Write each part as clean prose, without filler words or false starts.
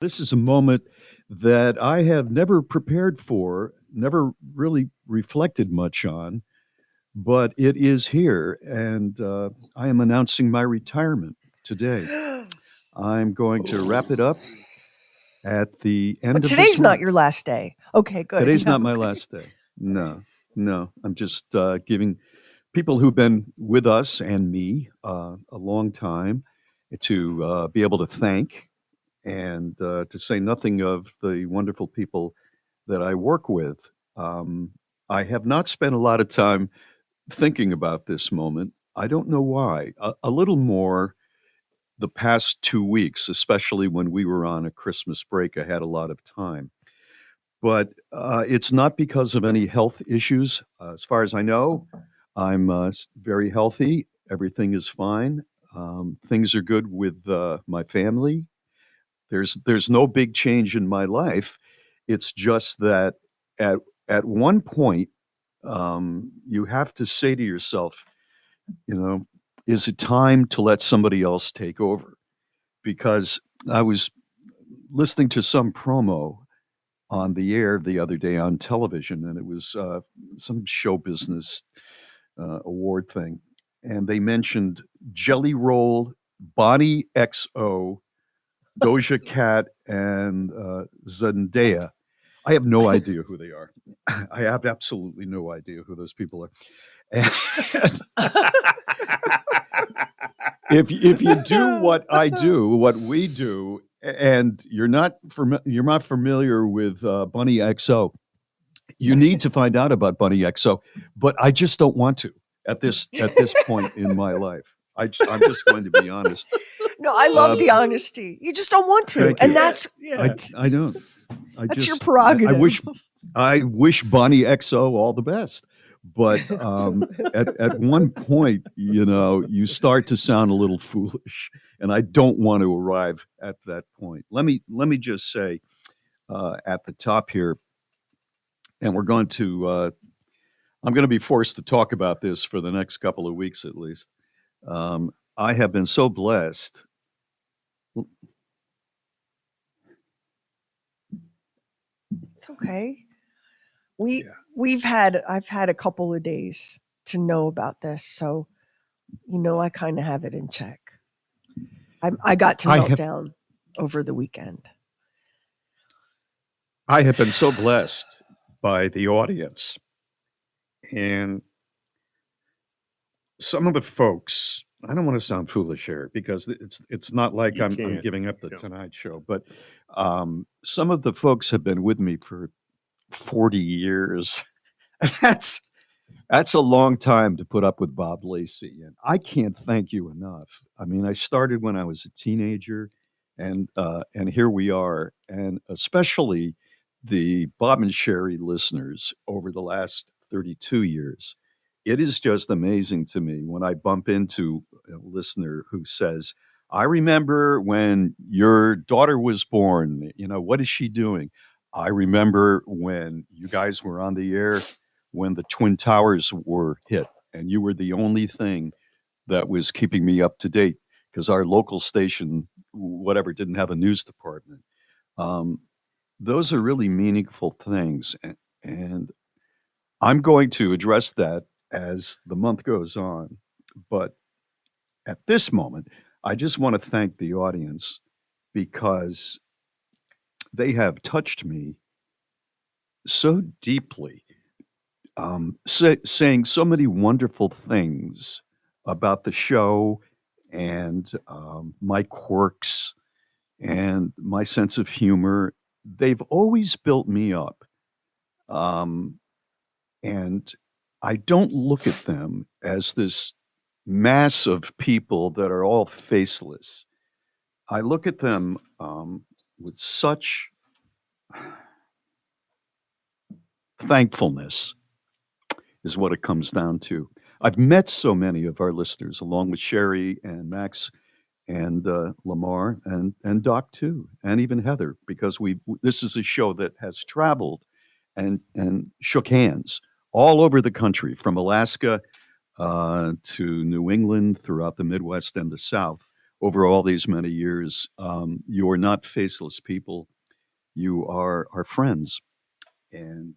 This is a moment that I have never prepared for, never really reflected much on, but it is here, and I am announcing my retirement today. I'm going to wrap it up at the But end of this today's not your month. last day. Okay, good. Today's Yeah. not my last day. No, no. I'm just giving people who've been with us and me a long time to be able to thank and to say nothing of the wonderful people that I work with. Um, I have not spent a lot of time thinking about this moment. I don't know why. A little more the past 2 weeks, especially when we were on a Christmas break, I had a lot of time. But it's not because of any health issues. As far as I know, I'm very healthy. Everything is fine. Things are good with my family. There's no big change in my life. It's just that at at one point, you have to say to yourself, you know, is it time to let somebody else take over? Because I was listening to some promo on the air the other day on television, and it was some show business award thing, and they mentioned Jelly Roll, Bonnie XO, Doja Cat, and Zendaya. I have no idea who they are. I have absolutely no idea who those people are. And if you do what I do, what we do, and you're not familiar with Bunny XO, you need to find out about Bunny XO. But I just don't want to at this point in my life. I'm just going to be honest. No, I love the honesty. You just don't want to, Thank and you. I don't. that's your I prerogative. wish Bonnie XO all the best. But at one point, you start to sound a little foolish, and I don't want to arrive at that point. Let me just say at the top here, and I'm going to be forced to talk about this for the next couple of weeks at least. I have been so blessed. It's okay. We I've had a couple of days to know about this, so I kind of have it in check. I got to I melt have down over the weekend. I have been so blessed by the audience and some of the folks. I don't want to sound foolish here because it's not like You I'm can't. giving up the Yeah. Tonight Show, but some of the folks have been with me for 40 years. That's that's a long time to put up with Bob Lacey, and I can't thank you enough. I mean, I started when I was a teenager, and here we are, and especially the Bob and Sheri listeners over the last 32 years. It is just amazing to me when I bump into a listener who says, "I remember when your daughter was born. What is she doing? I remember when you guys were on the air when the Twin Towers were hit, and you were the only thing that was keeping me up to date because our local station, whatever, didn't have a news department." Um, those are really meaningful things, and I'm going to address that as the month goes on. But at this moment, I just want to thank the audience because they have touched me so deeply, saying so many wonderful things about the show and my quirks and my sense of humor. They've always built me up. Um, and I don't look at them as this mass of people that are all faceless. I look at them with such thankfulness is what it comes down to. I've met so many of our listeners, along with Sherry and Max and Lamar and Doc too, and even Heather, because this is a show that has traveled and shook hands all over the country, from Alaska to New England, throughout the Midwest and the South. over all these many years. You are not faceless people. You are our friends. And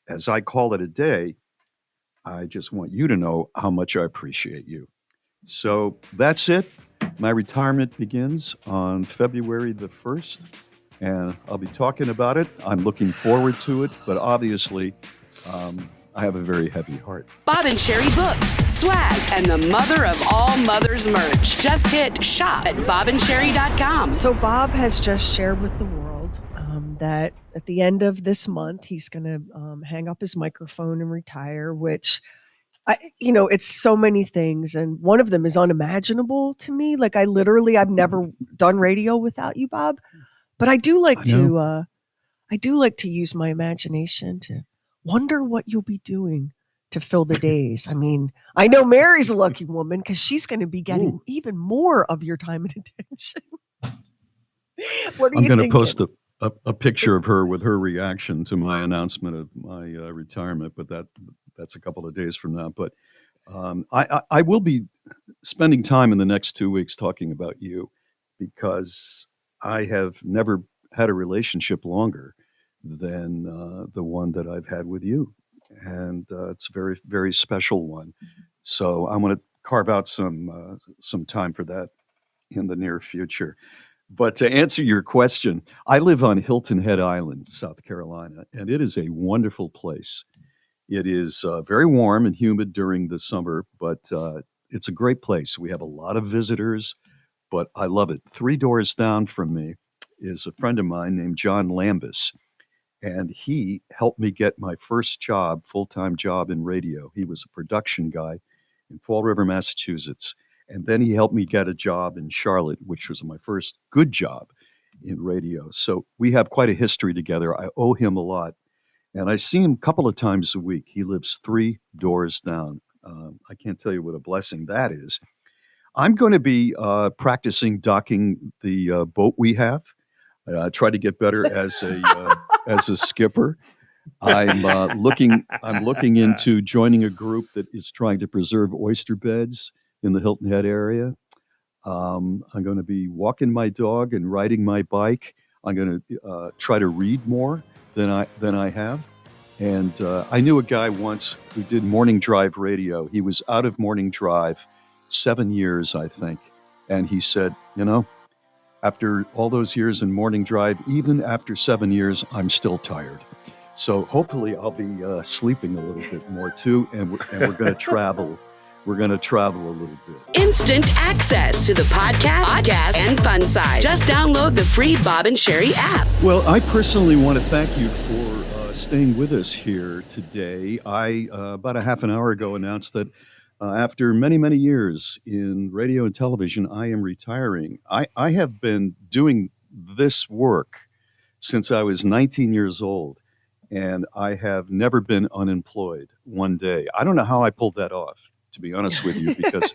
as I call it a day, I just want you to know how much I appreciate you. So that's it. My retirement begins on February the 1st, and I'll be talking about it. I'm looking forward to it, but obviously, I have a very heavy heart. Bob and Sheri books, swag, and the mother of all mothers merch. Just hit shop at bobandsheri.com. So Bob has just shared with the world that at the end of this month, he's going to hang up his microphone and retire, which it's so many things. And one of them is unimaginable to me. Like I've never done radio without you, Bob, but I do like to use my imagination to wonder what you'll be doing to fill the days. I mean, I know Mary's a lucky woman because she's going to be getting even more of your time and attention. What are I'm you going to thinking? post a picture of her with her reaction to my announcement of my retirement, but that's a couple of days from now. But I will be spending time in the next 2 weeks talking about you because I have never had a relationship longer than the one that I've had with you. And it's a very, very special one. So I'm going to carve out some time for that in the near future. But to answer your question, I live on Hilton Head Island, South Carolina, and it is a wonderful place. It is very warm and humid during the summer, but it's a great place. We have a lot of visitors, but I love it. 3 doors down from me is a friend of mine named John Lambus, and he helped me get my first job, full-time job in radio. He was a production guy in Fall River, Massachusetts, and then he helped me get a job in Charlotte, which was my first good job in radio. So we have quite a history together. I owe him a lot, and I see him a couple of times a week. He lives 3 doors down. I can't tell you what a blessing that is. I'm going to be practicing docking the boat we have. Try to get better as a skipper. I'm looking into joining a group that is trying to preserve oyster beds in the Hilton Head area. I'm going to be walking my dog and riding my bike. I'm going to try to read more than I have. And I knew a guy once who did morning drive radio. He was out of morning drive 7 years, I think. And he said, after all those years in morning drive, even after 7 years, I'm still tired. So hopefully I'll be sleeping a little bit more too, and we're going to travel. We're going to travel a little bit. Instant access to the podcast, and fun side. Just download the free Bob and Sheri app. Well, I personally want to thank you for staying with us here today. I, about a half an hour ago, announced that after many, many years in radio and television, I am retiring. I have been doing this work since I was 19 years old, and I have never been unemployed one day. I don't know how I pulled that off, to be honest with you, because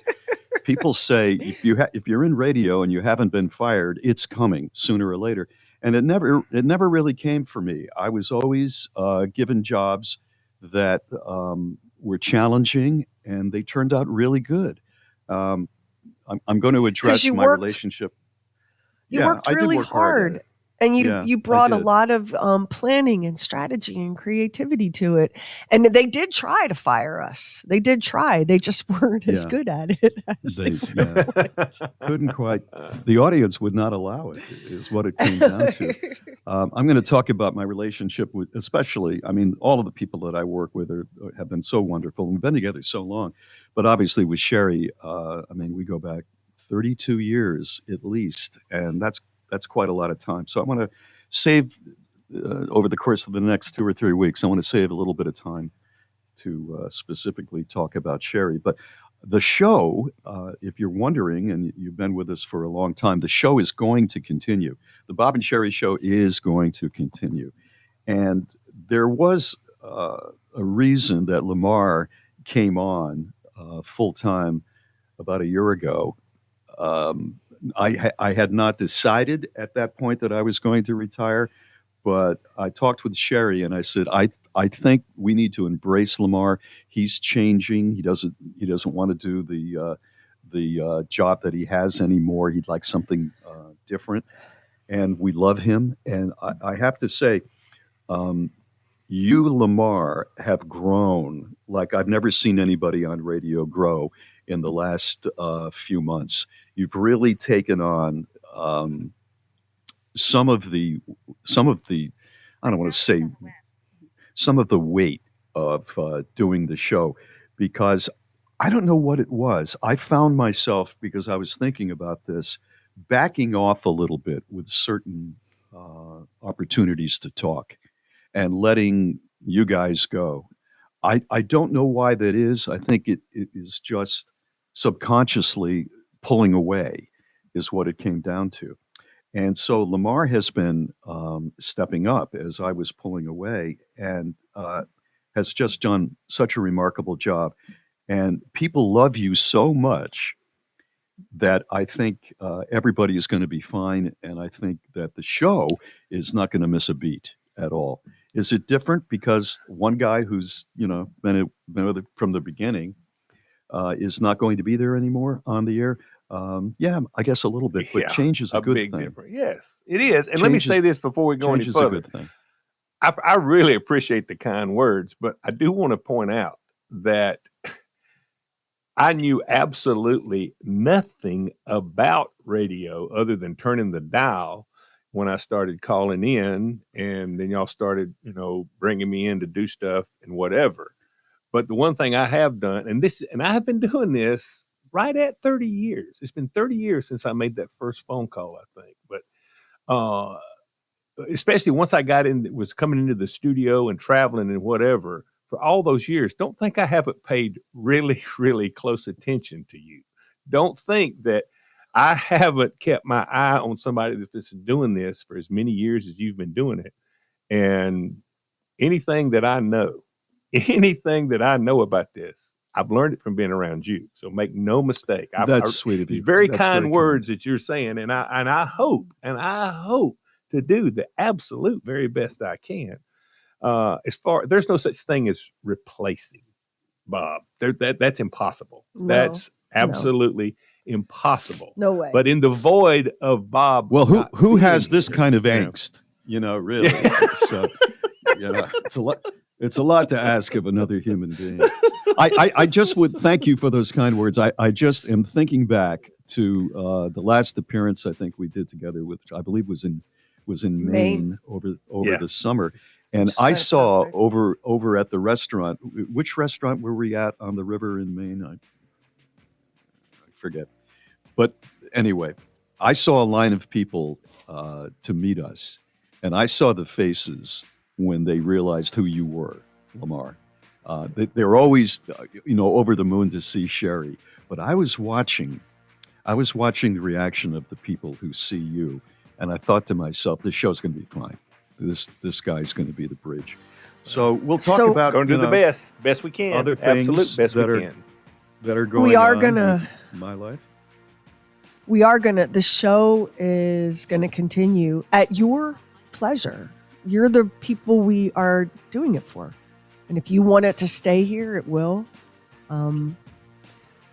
people say if you're in radio and you haven't been fired, it's coming sooner or later. And it never really came for me. I was always given jobs that were challenging, and they turned out really good. I'm going to address my relationship. You worked really hard. And you brought a lot of planning and strategy and creativity to it. And they did try to fire us. They did try. They just weren't as good at it as they couldn't quite. The audience would not allow it, is what it came down to. I'm going to talk about my relationship with, especially, all of the people that I work with have been so wonderful. We've been together so long. But obviously with Sheri, we go back 32 years at least. And that's quite a lot of time. So I want to save, over the course of the next 2 or 3 weeks, I want to save a little bit of time to specifically talk about Sheri. But the show, if you're wondering, and you've been with us for a long time, the show is going to continue. The Bob and Sheri show is going to continue. And there was a reason that Lamar came on full-time about a year ago. I had not decided at that point that I was going to retire, but I talked with Sheri and I said, I think we need to embrace Lamar. He's changing. He doesn't want to do the job that he has anymore. He'd like something different, and we love him. And I have to say, um, you, Lamar, have grown like I've never seen anybody on radio grow in the last few months. You've really taken on some of the some of the I don't want to say some of the weight of doing the show because I don't know what it was. I found myself, because I was thinking about this, backing off a little bit with certain opportunities to talk and letting you guys go. I don't know why that is. I think it is just subconsciously pulling away, is what it came down to. And so Lamar has been stepping up as I was pulling away and has just done such a remarkable job. And people love you so much that I think everybody is going to be fine. And I think that the show is not going to miss a beat at all. Is it different because one guy who's been with it from the beginning is not going to be there anymore on the air? Yeah, I guess a little bit, but change is a good big thing. difference. Yes, it is. And let me say this before we go any Change is further. a good thing. I really appreciate the kind words, but I do want to point out that I knew absolutely nothing about radio other than turning the dial when I started calling in, and then y'all started, bringing me in to do stuff and whatever. But the one thing I have done, and I have been doing this right at 30 years. It's been 30 years since I made that first phone call, I think. But especially once I was coming into the studio and traveling and whatever, for all those years, don't think I haven't paid really, really close attention to you. Don't think that I haven't kept my eye on somebody that's been doing this for as many years as you've been doing it. And anything that I know about this, I've learned it from being around you. So make no mistake. That's sweet of you. These very That's kind very words that you're saying, and I hope to do the absolute very best I can. There's no such thing as replacing Bob. That's impossible. No, that's absolutely impossible. No way. But in the void of Bob, Well, who has being this here, kind of angst? Really. So, it's a lot to ask of another human being. I just would thank you for those kind words. I just am thinking back to the last appearance I think we did together, which I believe was in Maine over the summer. And I saw over at the restaurant. Which restaurant were we at on the river in Maine? I forget. But anyway, I saw a line of people to meet us, and I saw the faces when they realized who you were, Lamar. They're always, over the moon to see Sheri. But I was watching the reaction of the people who see you, and I thought to myself, this show's going to be fine. This guy's going to be the bridge. So we'll talk about going to do the best we can, other things absolute best that we can. That are going on in my life. The show is gonna continue at your pleasure. You're the people we are doing it for, and if you want it to stay here, it will.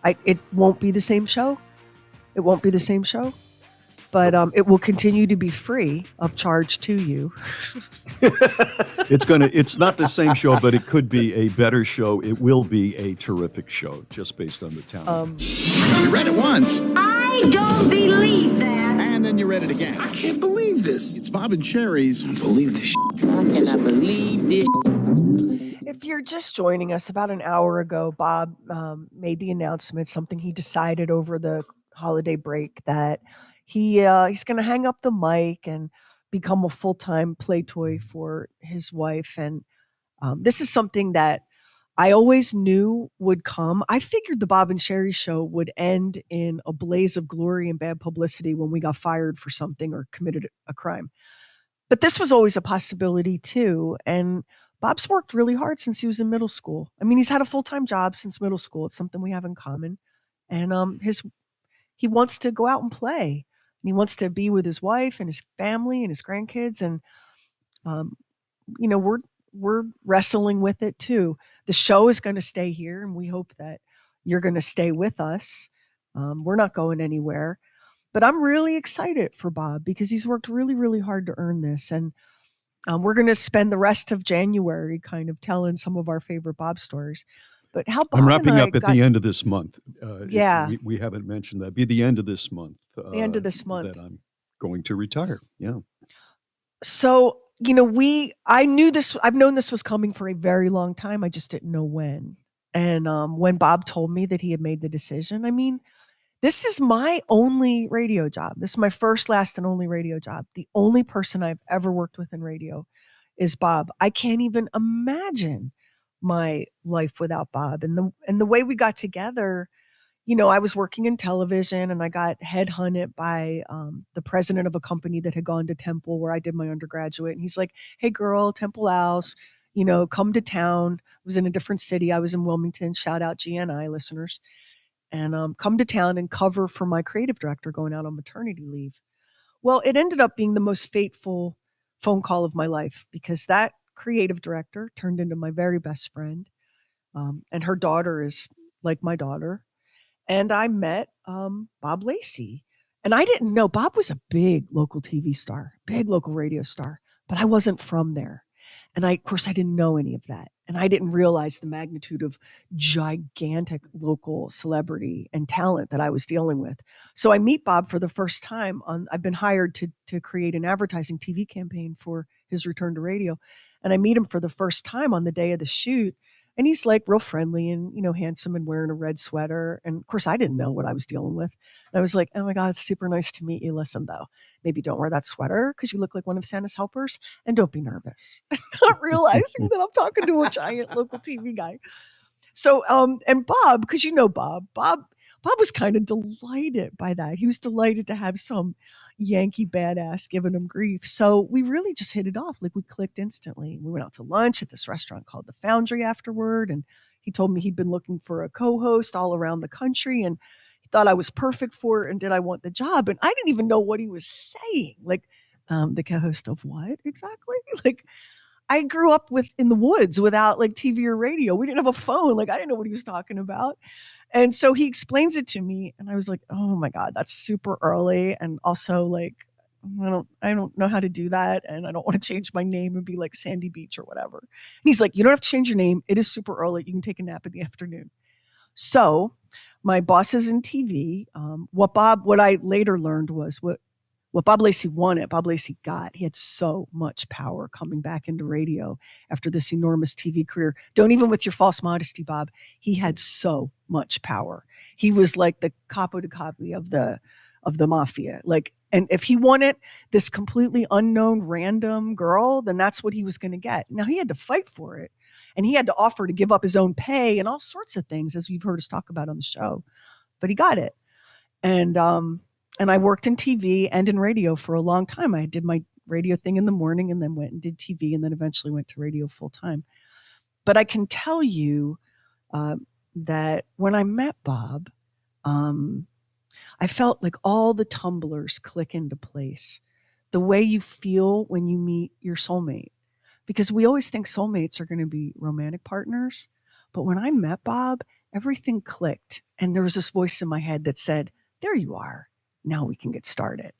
It won't be the same show. It won't be the same show. But it will continue to be free of charge to you. It's not the same show, but it could be a better show. It will be a terrific show, just based on the talent. You read it once. I don't believe that. And then you read it again. I can't believe this. It's Bob and Sheri's. I believe this. How can I believe this? If you're just joining us, about an hour ago, Bob made the announcement, something he decided over the holiday break, that he's going to hang up the mic and become a full-time play toy for his wife. And this is something that I always knew would come. I figured the Bob and Sheri show would end in a blaze of glory and bad publicity when we got fired for something or committed a crime. But this was always a possibility too. And Bob's worked really hard since he was in middle school. I mean, he's had a full-time job since middle school. It's something we have in common. And he wants to go out and play. And he wants to be with his wife and his family and his grandkids. And, we're wrestling with it too. The show is going to stay here, and we hope that you're going to stay with us. We're not going anywhere. But I'm really excited for Bob because he's worked really, really hard to earn this. And we're going to spend the rest of January kind of telling some of our favorite Bob stories. But how I'm Bob and wrapping I up at got, the end of this month. yeah, We haven't mentioned that. Be the end of this month the end of this month. that I'm going to retire. Yeah. So, I knew this, I've known this was coming for a very long time. I just didn't know when. And when Bob told me that he had made the decision, I mean, this is my only radio job. This is my first, last, and only radio job. The only person I've ever worked with in radio is Bob. I can't even imagine my life without Bob. And the way we got together, I was working in television and I got headhunted by the president of a company that had gone to Temple where I did my undergraduate. And he's like, "Hey, girl, Temple House, come to town." I was in a different city. I was in Wilmington. Shout out GNI listeners. And come to town and cover for my creative director going out on maternity leave. Well, it ended up being the most fateful phone call of my life because that creative director turned into my very best friend. And her daughter is like my daughter. And I met Bob Lacey. And I didn't know Bob was a big local TV star, big local radio star, but I wasn't from there. And of course, I didn't know any of that. And I didn't realize the magnitude of gigantic local celebrity and talent that I was dealing with. So I meet Bob for the first time I've been hired to create an advertising TV campaign for his return to radio. And I meet him for the first time on the day of the shoot. And he's like real friendly and, handsome and wearing a red sweater. And of course, I didn't know what I was dealing with. And I was like, "Oh my God, it's super nice to meet you. Listen, though, maybe don't wear that sweater because you look like one of Santa's helpers and don't be nervous." Not realizing that I'm talking to a giant local TV guy. So, and Bob, because Bob was kind of delighted by that. He was delighted to have some Yankee badass giving him grief. So we really just hit it off. Like we clicked instantly. We went out to lunch at this restaurant called The Foundry afterward. And he told me he'd been looking for a co-host all around the country. And he thought I was perfect for it. And did I want the job? And I didn't even know what he was saying. Like, the co-host of what exactly? Like, I grew up in the woods without like TV or radio. We didn't have a phone. Like I didn't know what he was talking about. And so he explains it to me and I was like, "Oh my God, that's super early." And also like, I don't know how to do that. And I don't want to change my name and be like Sandy Beach or whatever. And he's like, "You don't have to change your name. It is super early. You can take a nap in the afternoon." So my boss is in TV. What I later learned was what Bob Lacey wanted, Bob Lacey got. He had so much power coming back into radio after this enormous TV career. Don't even with your false modesty, Bob. He had so much power. He was like the capo di capi of the mafia. Like, and if he wanted this completely unknown random girl, then that's what he was going to get. Now he had to fight for it, and he had to offer to give up his own pay and all sorts of things, as you've heard us talk about on the show. But he got it, and I worked in TV and in radio for a long time. I did my radio thing in the morning and then went and did TV and then eventually went to radio full time. But I can tell you that when I met Bob, I felt like all the tumblers click into place. The way you feel when you meet your soulmate. Because we always think soulmates are going to be romantic partners. But when I met Bob, everything clicked. And there was this voice in my head that said, "There you are. Now we can get started."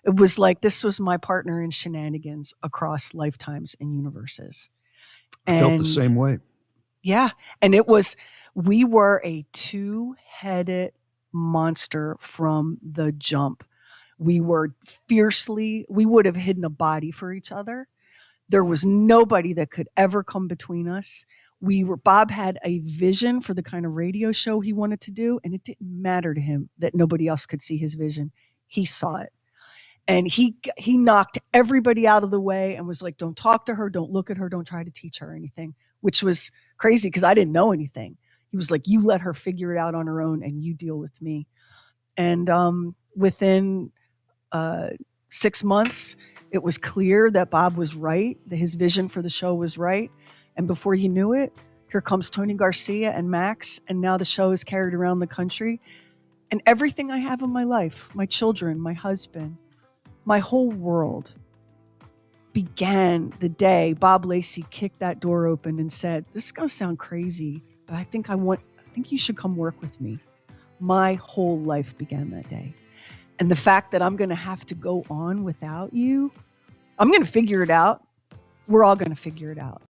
It was like this was my partner in shenanigans across lifetimes and universes. I felt the And same way. yeah, and we were a two-headed monster from the jump. We would have hidden a body for each other. There was nobody that could ever come between us. Bob had a vision for the kind of radio show he wanted to do, and it didn't matter to him that nobody else could see his vision. He saw it. And he knocked everybody out of the way and was like, "Don't talk to her, don't look at her, don't try to teach her anything," which was crazy because I didn't know anything. He was like, "You let her figure it out on her own and you deal with me." And within 6 months, it was clear that Bob was right, that his vision for the show was right. And before you knew it, here comes Tony Garcia and Max, and now the show is carried around the country. And everything I have in my life, my children, my husband, my whole world began the day Bob Lacey kicked that door open and said, "This is going to sound crazy, but I think you should come work with me." My whole life began that day. And the fact that I'm going to have to go on without you, I'm going to figure it out. We're all going to figure it out.